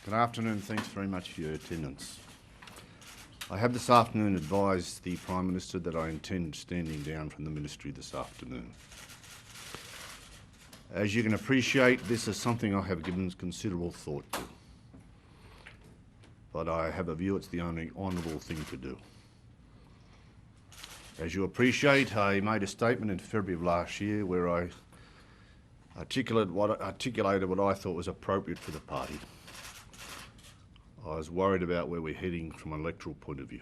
Good afternoon. Thanks very much for your attendance. I have this afternoon advised the Prime Minister that I intend standing down from the Ministry this afternoon. As you can appreciate, this is something I have given considerable thought to, but I have a view it's the only honourable thing to do. As you appreciate, I made a statement in February of last year where I articulated what I thought was appropriate for the party. I was worried about where we're heading from an electoral point of view.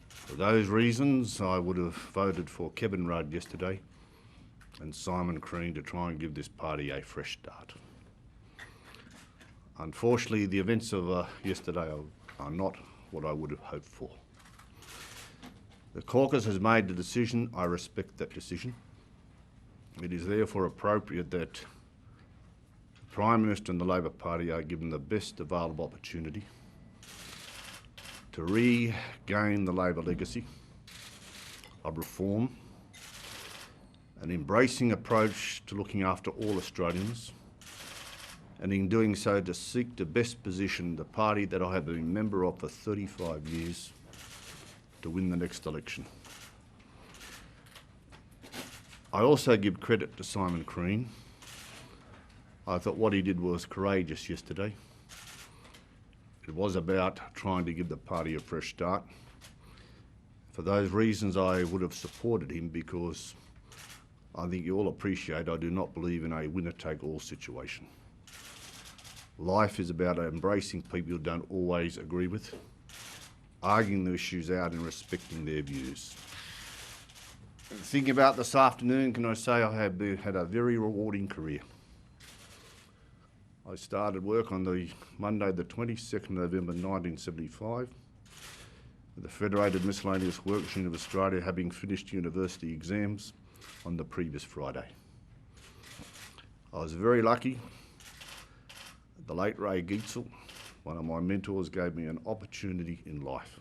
For those reasons, I would have voted for Kevin Rudd yesterday and Simon Crean to try and give this party a fresh start. Unfortunately, the events of yesterday are not what I would have hoped for. The caucus has made the decision. I respect that decision. It is therefore appropriate that the Prime Minister and the Labor Party are given the best available opportunity to regain the Labor legacy of reform, an embracing approach to looking after all Australians, and in doing so to seek to best position the party that I have been a member of for 35 years to win the next election. I also give credit to Simon Crean. I thought what he did was courageous yesterday. It was about trying to give the party a fresh start. For those reasons, I would have supported him because I think you all appreciate I do not believe in a winner-take-all situation. Life is about embracing people you don't always agree with, arguing the issues out and respecting their views. Thinking about this afternoon, can I say I have had a very rewarding career. I started work on the Monday the 22nd November 1975 with the Federated Miscellaneous Works Union of Australia, having finished university exams on the previous Friday. I was very lucky. The late Ray Gietzel, one of my mentors, gave me an opportunity in life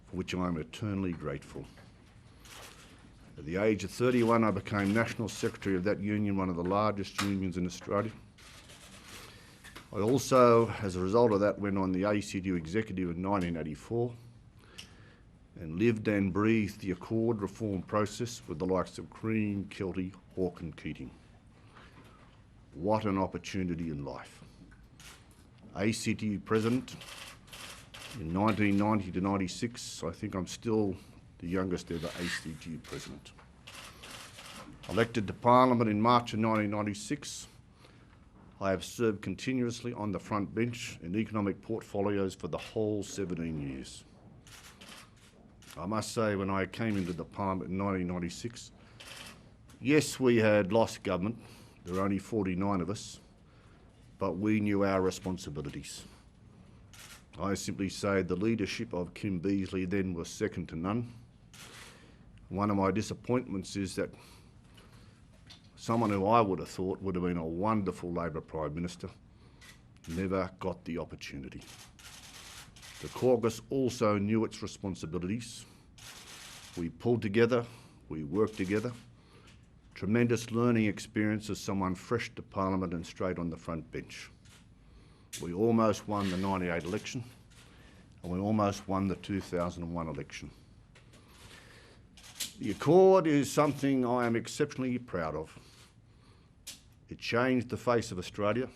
for which I am eternally grateful. At the age of 31, I became National Secretary of that union, one of the largest unions in Australia. I also, as a result of that, went on the ACTU executive in 1984 and lived and breathed the Accord reform process with the likes of Crean, Kelty, Hawke and Keating. What an opportunity in life. ACTU president in 1990 to 96, I think I'm still the youngest ever ACTU president. Elected to Parliament in March of 1996, I have served continuously on the front bench in economic portfolios for the whole 17 years. I must say, when I came into the Parliament in 1996, yes, we had lost government. There were only 49 of us, but we knew our responsibilities. I simply say the leadership of Kim Beazley then was second to none. One of my disappointments is that someone who I would have thought would have been a wonderful Labor Prime Minister never got the opportunity. The caucus also knew its responsibilities. We pulled together, we worked together. Tremendous learning experience as someone fresh to Parliament and straight on the front bench. We almost won the 98 election and we almost won the 2001 election. The Accord is something I am exceptionally proud of. It changed the face of Australia.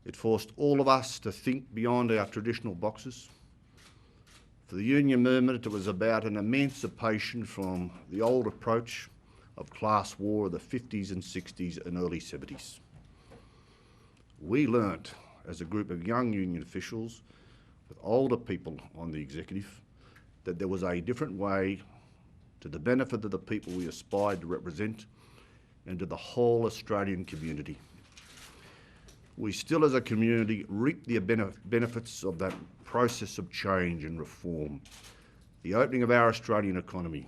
It forced all of us to think beyond our traditional boxes. For the union movement, it was about an emancipation from the old approach of class war of the 50s and 60s and early 70s. We learnt, as a group of young union officials with older people on the executive, that there was a different way to the benefit of the people we aspired to represent and to the whole Australian community. We still, as a community, reap the benefits of that process of change and reform, the opening of our Australian economy,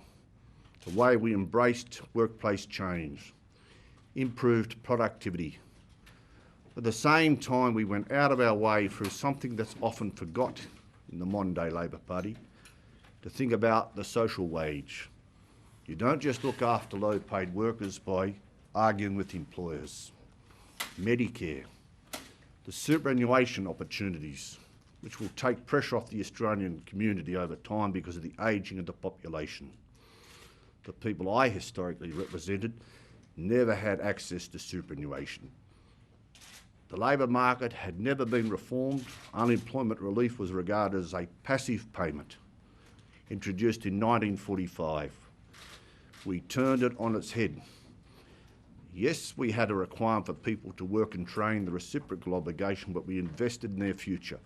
the way we embraced workplace change, improved productivity. At the same time, we went out of our way through something that's often forgot in the modern-day Labor Party, to think about the social wage. You don't just look after low-paid workers by arguing with employers. Medicare, The superannuation opportunities, which will take pressure off the Australian community over time because of the ageing of the population. The people I historically represented never had access to superannuation. The labour market had never been reformed. Unemployment relief was regarded as a passive payment, introduced in 1945. We turned it on its head. Yes, we had a requirement for people to work and train, the reciprocal obligation, but we invested in their future,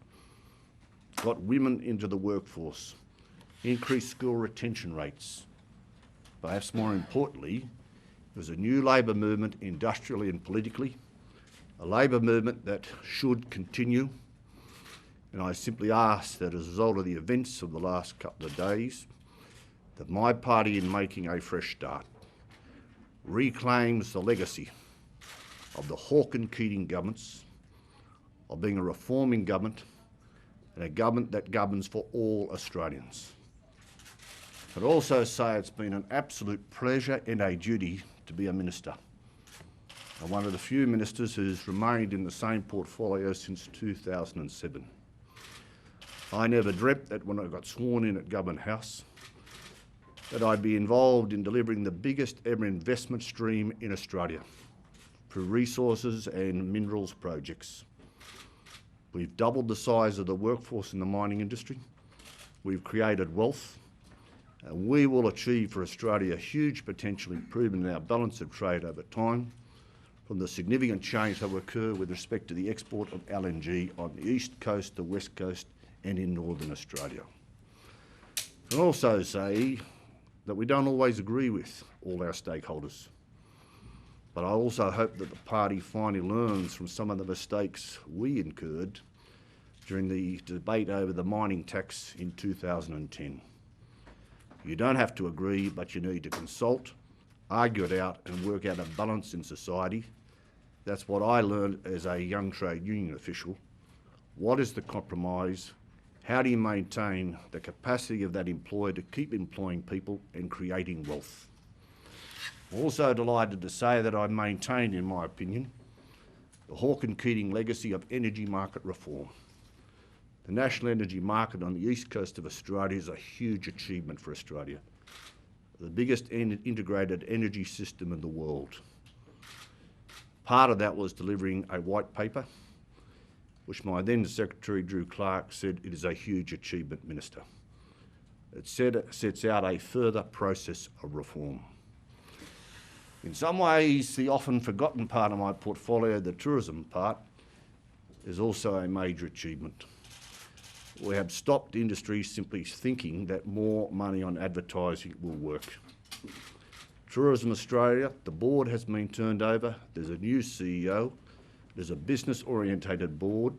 got women into the workforce, increased school retention rates. Perhaps more importantly, there was a new labour movement industrially and politically, a labour movement that should continue. And I simply ask that as a result of the events of the last couple of days, that my party, in making a fresh start, reclaims the legacy of the Hawke and Keating governments, of being a reforming government and a government that governs for all Australians. I'd also say it's been an absolute pleasure and a duty to be a minister. I'm one of the few ministers who's remained in the same portfolio since 2007. I never dreamt that when I got sworn in at Government House that I'd be involved in delivering the biggest ever investment stream in Australia through resources and minerals projects. We've doubled the size of the workforce in the mining industry. We've created wealth, and we will achieve for Australia a huge potential improvement in our balance of trade over time, from the significant change that will occur with respect to the export of LNG on the east coast, the west coast and in northern Australia. I can also say that we don't always agree with all our stakeholders, but I also hope that the party finally learns from some of the mistakes we incurred during the debate over the mining tax in 2010. You don't have to agree, but you need to consult, argue it out and work out a balance in society. That's what I learned as a young trade union official. What is the compromise? How do you maintain the capacity of that employer to keep employing people and creating wealth? I'm also delighted to say that I maintained, in my opinion, the Hawke and Keating legacy of energy market reform. The national energy market on the east coast of Australia is a huge achievement for Australia, the biggest integrated energy system in the world. Part of that was delivering a white paper, which my then Secretary Drew Clark said it is a huge achievement, Minister. It sets out a further process of reform. In some ways, the often forgotten part of my portfolio, the tourism part, is also a major achievement. We have stopped industry simply thinking that more money on advertising will work. Tourism Australia, the board has been turned over. There's a new CEO. There's a business-orientated board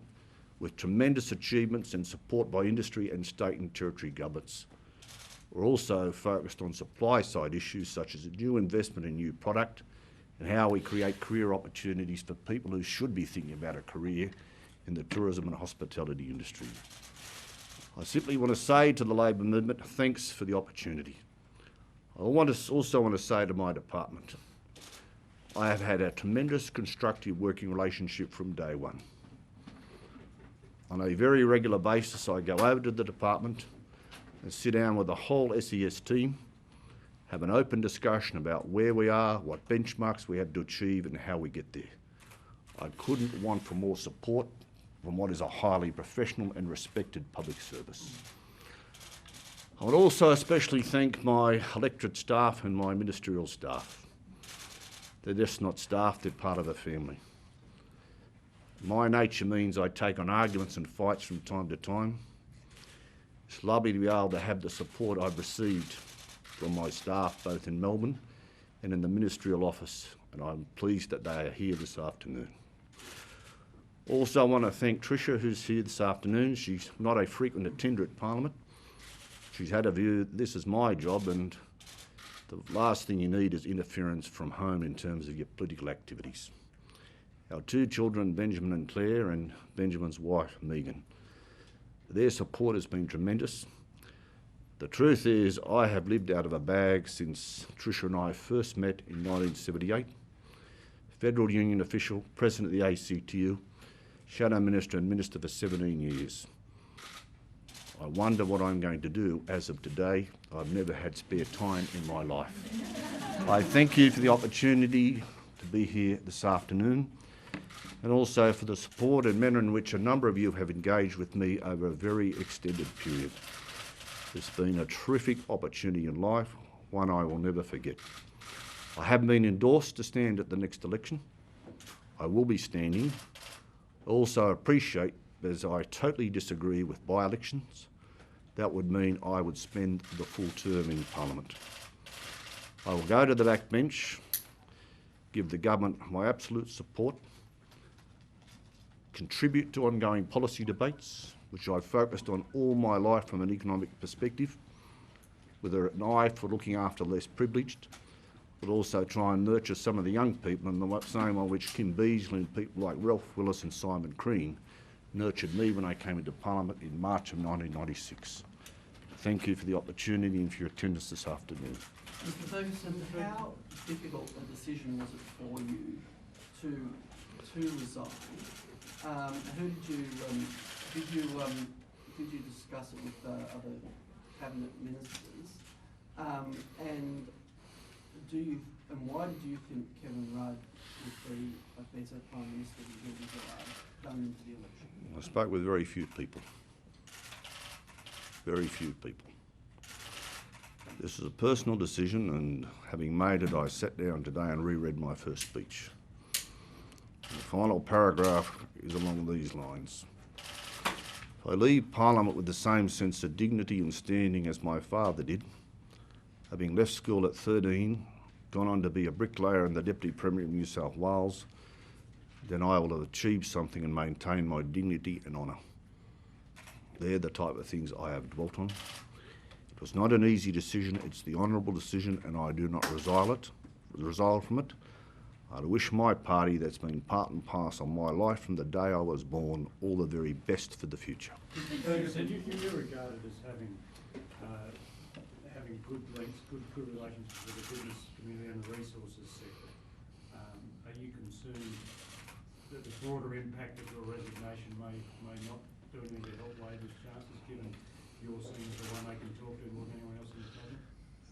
with tremendous achievements and support by industry and state and territory governments. We're also focused on supply-side issues such as a new investment in new product and how we create career opportunities for people who should be thinking about a career in the tourism and hospitality industry. I simply want to say to the Labor movement, thanks for the opportunity. I also want to say to my department, I have had a tremendous constructive working relationship from day one. On a very regular basis, I go over to the department and sit down with the whole SES team, have an open discussion about where we are, what benchmarks we have to achieve and how we get there. I couldn't want for more support from what is a highly professional and respected public service. I would also especially thank my electorate staff and my ministerial staff. They're just not staff, they're part of the family. My nature means I take on arguments and fights from time to time. It's lovely to be able to have the support I've received from my staff, both in Melbourne and in the ministerial office, and I'm pleased that they are here this afternoon. Also, I want to thank Tricia, who's here this afternoon. She's not a frequent attender at Parliament. She's had a view, this is my job, and the last thing you need is interference from home in terms of your political activities. Our two children, Benjamin and Claire, and Benjamin's wife, Megan. Their support has been tremendous. The truth is, I have lived out of a bag since Tricia and I first met in 1978. Federal Union official, President of the ACTU, Shadow Minister and Minister for 17 years. I wonder what I'm going to do as of today. I've never had spare time in my life. I thank you for the opportunity to be here this afternoon, and also for the support and manner in which a number of you have engaged with me over a very extended period. It's been a terrific opportunity in life, one I will never forget. I haven't been endorsed to stand at the next election. I will be standing. I also appreciate, as I totally disagree with by-elections, that would mean I would spend the full term in Parliament. I will go to the backbench, give the government my absolute support, contribute to ongoing policy debates, which I've focused on all my life from an economic perspective, with an eye for looking after less privileged, but also try and nurture some of the young people in the same way which Kim Beazley and people like Ralph Willis and Simon Crean nurtured me when I came into Parliament in March of 1996. Thank you for the opportunity and for your attendance this afternoon. Mr. Ferguson, how difficult a decision was it for you to resign? Did you discuss it with other cabinet ministers? And why did you think Kevin Rudd would be a better Prime Minister than Kevin Rudd going into the election? I spoke with very few people. Very few people. This is a personal decision, and having made it, I sat down today and reread my first speech. The final paragraph is along these lines. If I leave Parliament with the same sense of dignity and standing as my father did, having left school at 13, gone on to be a bricklayer and the Deputy Premier of New South Wales, then I will have achieved something and maintained my dignity and honour. They're the type of things I have dwelt on. It was not an easy decision, it's the honourable decision, and I do not resile from it. I wish my party, that's been part and parcel of my life from the day I was born, all the very best for the future. Ferguson, you're regarded as having good links, good relationships with the business community and the resources sector. Are you concerned that the broader impact of your resignation may not do anything to help Labor's chances, given you're seen as the one they can talk to more than anyone else in the cabinet?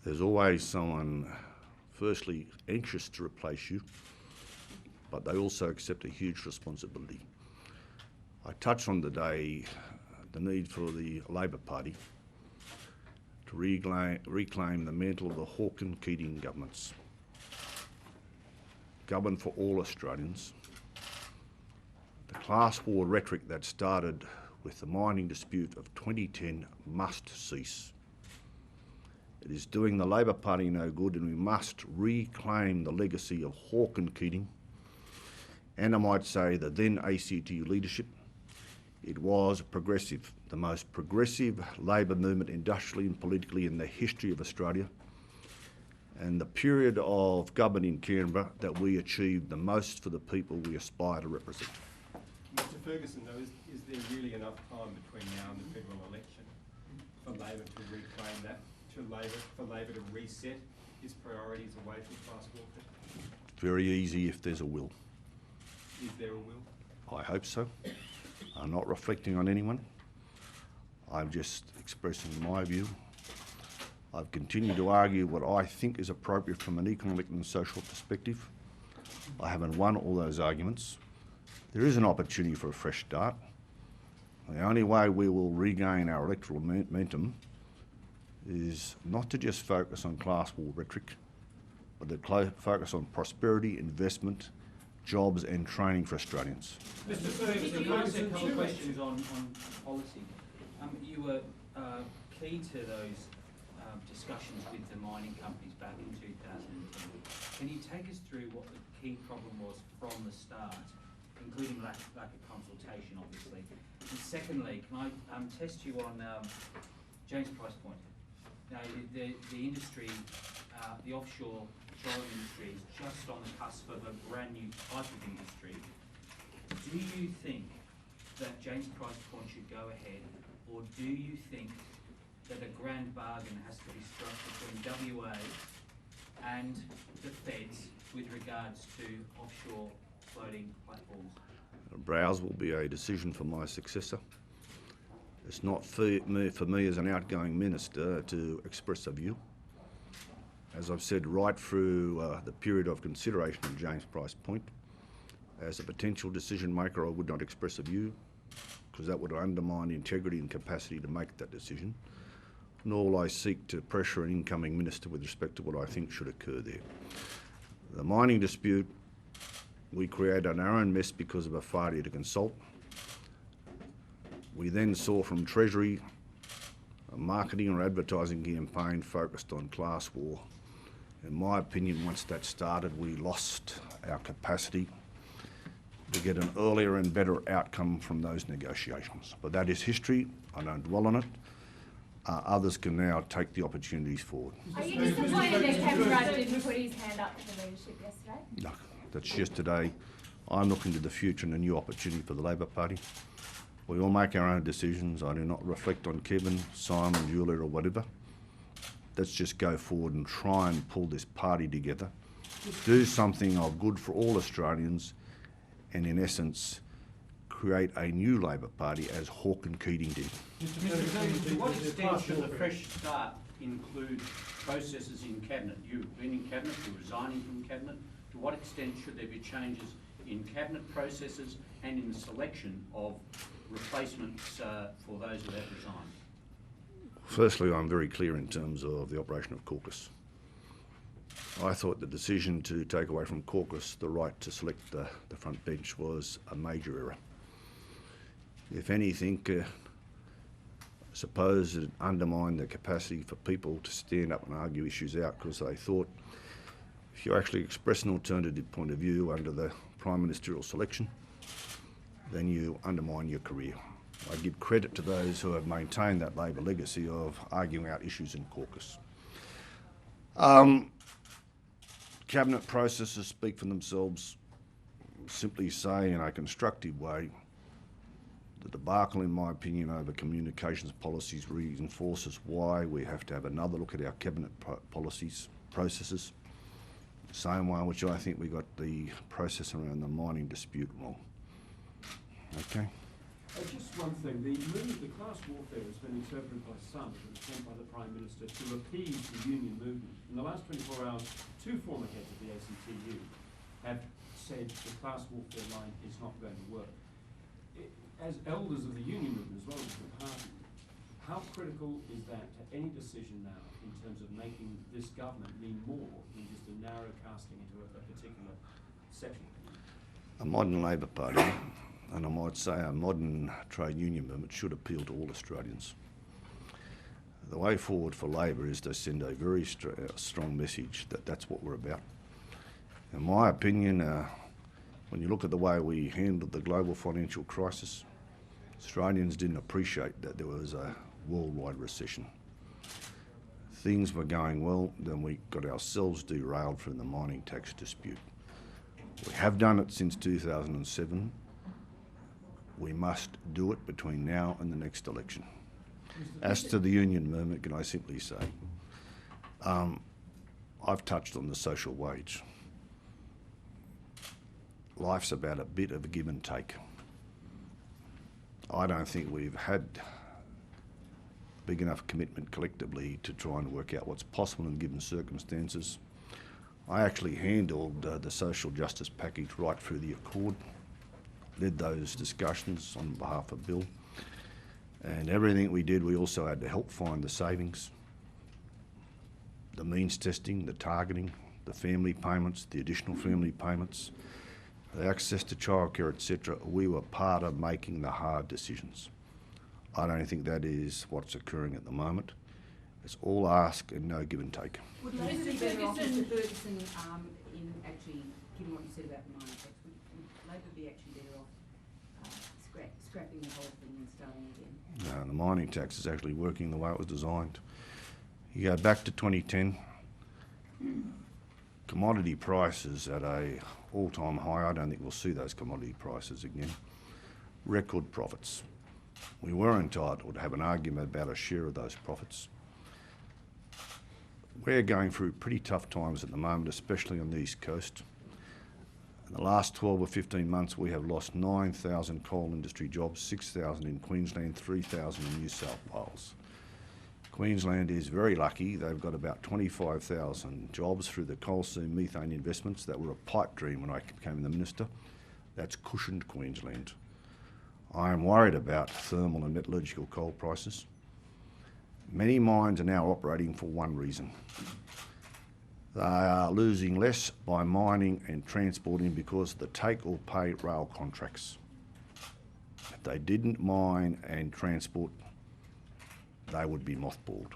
There's always someone, firstly, anxious to replace you, but they also accept a huge responsibility. I touched on today the need for the Labor Party to reclaim the mantle of the Hawke and Keating governments. Govern for all Australians. The class war rhetoric that started with the mining dispute of 2010 must cease. It is doing the Labor Party no good, and we must reclaim the legacy of Hawke and Keating, and I might say the then ACT leadership. It was progressive, the most progressive Labor movement industrially and politically in the history of Australia, and the period of government in Canberra that we achieved the most for the people we aspire to represent. Mr. Ferguson, though, is there really enough time between now and the federal election for Labor to reclaim that, for Labor to reset its priorities away from class warfare? Very easy if there's a will. Is there a will? I hope so. I'm not reflecting on anyone. I'm just expressing my view. I've continued to argue what I think is appropriate from an economic and social perspective. I haven't won all those arguments. There is an opportunity for a fresh start. The only way we will regain our electoral momentum is not to just focus on class war rhetoric, but to focus on prosperity, investment, jobs and training for Australians. Mr. Ferguson, can I ask a couple of questions on policy? You were key to those discussions with the mining companies back in 2010. Can you take us through what the key problem was from the start, including lack of consultation, obviously? And secondly, can I test you on James Price Point? Now, the industry, the offshore petroleum industry is just on the cusp of a brand new type of industry. Do you think that James Price Point should go ahead, or do you think that a grand bargain has to be struck between WA and the feds with regards to offshore floating platforms? Browse will be a decision for my successor. It's not for me as an outgoing minister to express a view. As I've said right through the period of consideration of James Price Point, as a potential decision maker I would not express a view because that would undermine the integrity and capacity to make that decision, nor will I seek to pressure an incoming minister with respect to what I think should occur there. The mining dispute, we created our own mess because of a failure to consult. We then saw from Treasury a marketing or advertising campaign focused on class war. In my opinion, once that started, we lost our capacity to get an earlier and better outcome from those negotiations. But that is history. I don't dwell on it. Others can now take the opportunities forward. Are you disappointed that Kevin Rudd didn't put his hand up for leadership yesterday? No, that's yesterday. I'm looking to the future and a new opportunity for the Labor Party. We all make our own decisions. I do not reflect on Kevin, Simon, Julia or whatever. Let's just go forward and try and pull this party together, do something of good for all Australians, and in essence, create a new Labor Party as Hawke and Keating did. Mr. Ferguson, to what extent should the fresh start include processes in Cabinet? You've been in Cabinet, you're resigning from Cabinet. To what extent should there be changes in Cabinet processes and in the selection of replacements for those who have resigned? Firstly, I'm very clear in terms of the operation of caucus. I thought the decision to take away from caucus the right to select the front bench was a major error. If anything, suppose it undermined the capacity for people to stand up and argue issues out because they thought if you actually express an alternative point of view under the prime ministerial selection, then you undermine your career. I give credit to those who have maintained that Labor legacy of arguing out issues in caucus. Cabinet processes speak for themselves. Simply say in a constructive way, the debacle, in my opinion, over communications policies reinforces why we have to have another look at our cabinet policies, processes. Same way which I think we got the process around the mining dispute wrong. Okay? Just one thing, the class warfare has been interpreted by some as an attempt by the Prime Minister to appease the union movement. In the last 24 hours, two former heads of the ACTU have said the class warfare line is not going to work. As elders of the union movement as well as the party, how critical is that to any decision now in terms of making this government mean more than just a narrow casting into a particular section? A modern Labor Party, and I might say a modern trade union movement, should appeal to all Australians. The way forward for Labor is to send a very strong message that that's what we're about. In my opinion, when you look at the way we handled the global financial crisis, Australians didn't appreciate that there was a worldwide recession. Things were going well, then we got ourselves derailed from the mining tax dispute. We have done it since 2007. We must do it between now and the next election. As to the union movement, can I simply say, I've touched on the social wage. Life's about a bit of a give and take. I don't think we've had big enough commitment collectively to try and work out what's possible in given circumstances. I actually handled the social justice package right through the Accord, led those discussions on behalf of Bill, and everything we did, we also had to help find the savings, the means testing, the targeting, the family payments, the additional family payments, the access to childcare, etc. We were part of making the hard decisions. I don't think that is what's occurring at the moment. It's all ask and no give and take. Would Labor be better off, Mr Ferguson, in actually, given what you said about the mining tax, would Labor be actually better off scrapping the whole thing and starting again? No, the mining tax is actually working the way it was designed. You go back to 2010, commodity prices at a all-time high. I don't think we'll see those commodity prices again. Record profits. We were entitled to have an argument about a share of those profits. We're going through pretty tough times at the moment, especially on the East Coast. In the last 12 or 15 months, we have lost 9,000 coal industry jobs, 6,000 in Queensland, 3,000 in New South Wales. Queensland is very lucky. They've got about 25,000 jobs through the coal seam methane investments that were a pipe dream when I became the minister. That's cushioned Queensland. I am worried about thermal and metallurgical coal prices. Many mines are now operating for one reason. They are losing less by mining and transporting because of the take-or-pay rail contracts. If they didn't mine and transport, they would be mothballed.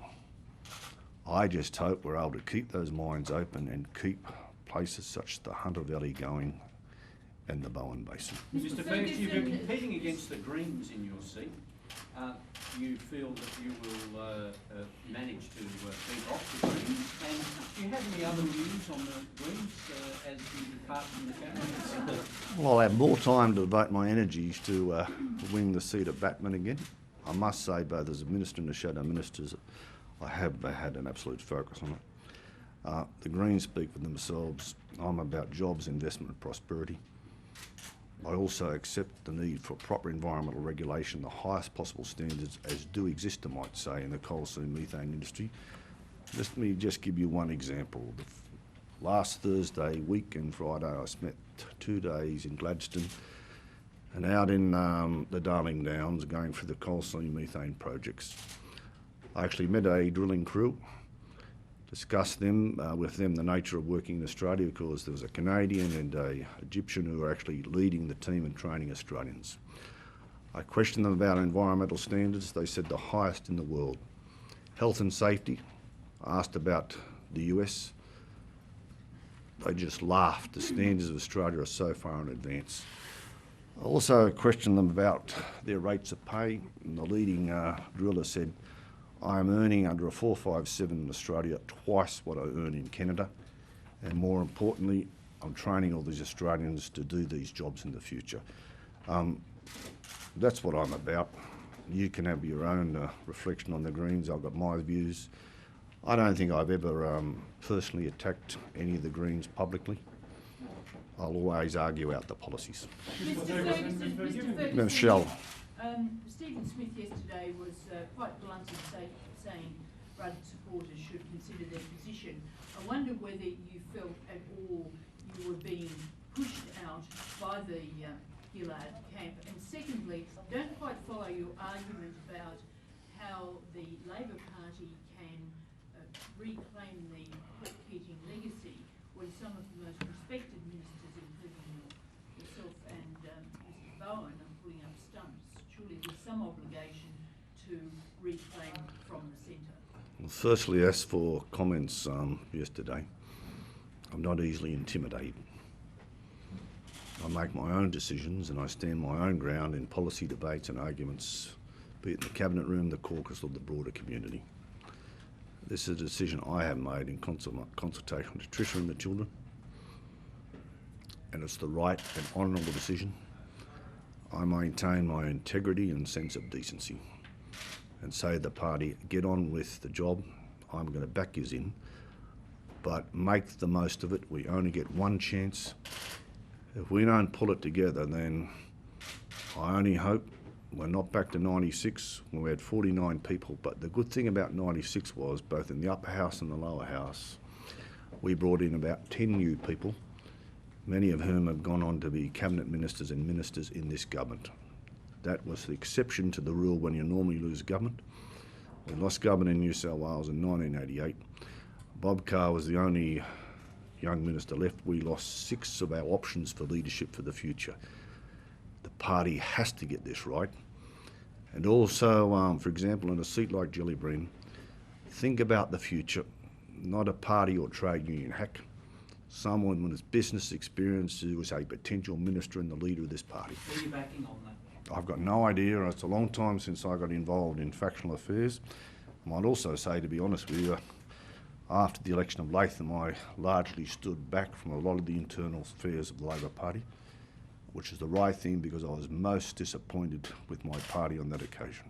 I just hope we're able to keep those mines open and keep places such as the Hunter Valley going and the Bowen Basin. Mr. Ferguson, you've been competing against the Greens in your seat. You feel that you will manage to beat off the Greens, and do you have any other views on the Greens as you depart from the cabinet? Well, I'll have more time to devote my energies to win the seat at Batman again. I must say, both as a minister and a shadow ministers, I have had an absolute focus on it. The Greens speak for themselves. I'm about jobs, investment and prosperity. I also accept the need for proper environmental regulation, the highest possible standards as do exist, I might say, in the coal seam methane industry. Let me just give you one example. Last Thursday week and Friday I spent 2 days in Gladstone and out in the Darling Downs going through the coal seam methane projects. I actually met a drilling crew, discussed with them the nature of working in Australia, because there was a Canadian and an Egyptian who were actually leading the team and training Australians. I questioned them about environmental standards. They said the highest in the world. Health and safety, I asked about the US. They just laughed. The standards of Australia are so far in advance. I also questioned them about their rates of pay, and the leading driller said, I am earning under a 457 in Australia twice what I earn in Canada, and more importantly, I'm training all these Australians to do these jobs in the future. That's what I'm about. You can have your own reflection on the Greens. I've got my views. I don't think I've ever personally attacked any of the Greens publicly. I'll always argue out the policies. Mr. Ferguson, Michelle. Stephen Smith yesterday was quite blunt in saying Rudd supporters should consider their position. I wonder whether you felt at all you were being pushed out by the Gillard camp. And secondly, I don't quite follow your argument about how the Labor Party can reclaim the Keating legacy when some of the most respected ministers, including yourself and Mr. Bowen, are pulling up stumps. Surely there's some obligation to reclaim from the centre. Well, firstly, as for comments yesterday, I'm not easily intimidated. I make my own decisions and I stand my own ground in policy debates and arguments, be it in the cabinet room, the caucus or the broader community. This is a decision I have made in consultation with Tricia and the children, and it's the right and honourable decision. I maintain my integrity and sense of decency and say to the party, get on with the job. I'm going to back you in, but make the most of it. We only get one chance. If we don't pull it together, then I only hope we're not back to 96 when we had 49 people. But the good thing about 96 was, both in the upper house and the lower house, we brought in about 10 new people, many of whom have gone on to be cabinet ministers and ministers in this government. That was the exception to the rule when you normally lose government. We lost government in New South Wales in 1988. Bob Carr was the only young minister left. We lost 6 of our options for leadership for the future. The party has to get this right. And also, for example, in a seat like Jellybrine, think about the future, not a party or trade union hack. Someone with business experience who is a potential minister and the leader of this party. Are you backing on that? I've got no idea. It's a long time since I got involved in factional affairs. I might also say, to be honest with you, after the election of Latham, I largely stood back from a lot of the internal affairs of the Labor Party, which is the right thing because I was most disappointed with my party on that occasion.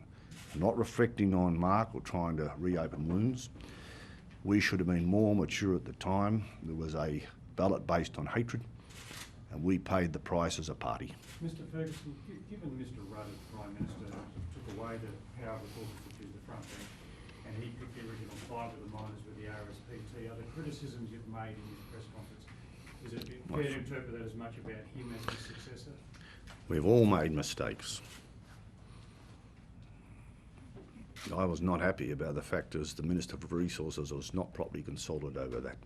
Not reflecting on Mark or trying to reopen wounds. We should have been more mature at the time. There was a ballot based on hatred, and we paid the price as a party. Mr Ferguson, given Mr Rudd as Prime Minister took away the power of the courts to choose the front bench, and he picked the original fight with the miners with the RSPT, are the criticisms you've made in his press conference, is it fair to interpret that as much about him as his successor? We've all made mistakes. I was not happy about the fact as the Minister for Resources was not properly consulted over that.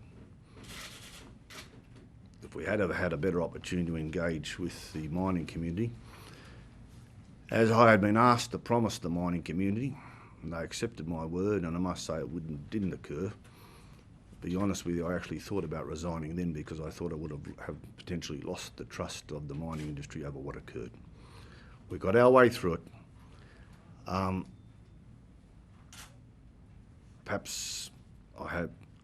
If we had ever had a better opportunity to engage with the mining community, as I had been asked to promise the mining community, and they accepted my word, and I must say it didn't occur. To be honest with you, I actually thought about resigning then because I thought I would have potentially lost the trust of the mining industry over what occurred. We got our way through it. Perhaps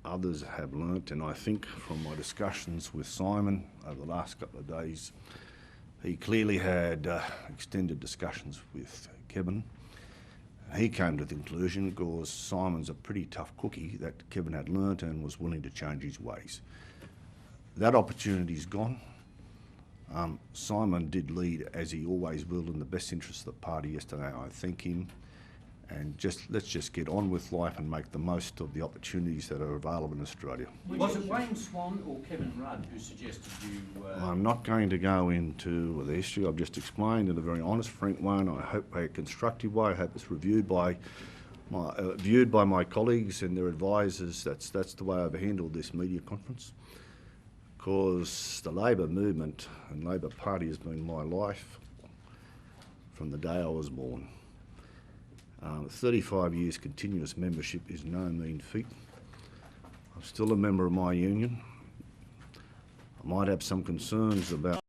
others have learnt, and I think from my discussions with Simon over the last couple of days, he clearly had extended discussions with Kevin. He came to the conclusion, because Simon's a pretty tough cookie, that Kevin had learnt and was willing to change his ways. That opportunity's gone. Simon did lead, as he always will, in the best interest of the party yesterday. I thank him. And let's just get on with life and make the most of the opportunities that are available in Australia. Was it Wayne Swan or Kevin Rudd who suggested you... I'm not going to go into the history. I've just explained in a very honest, frank way, and I hope a constructive way. I hope it's viewed by my colleagues and their advisors. That's the way I've handled this media conference. Because the Labor movement and Labor Party has been my life from the day I was born. 35 years continuous membership is no mean feat. I'm still a member of my union. I might have some concerns about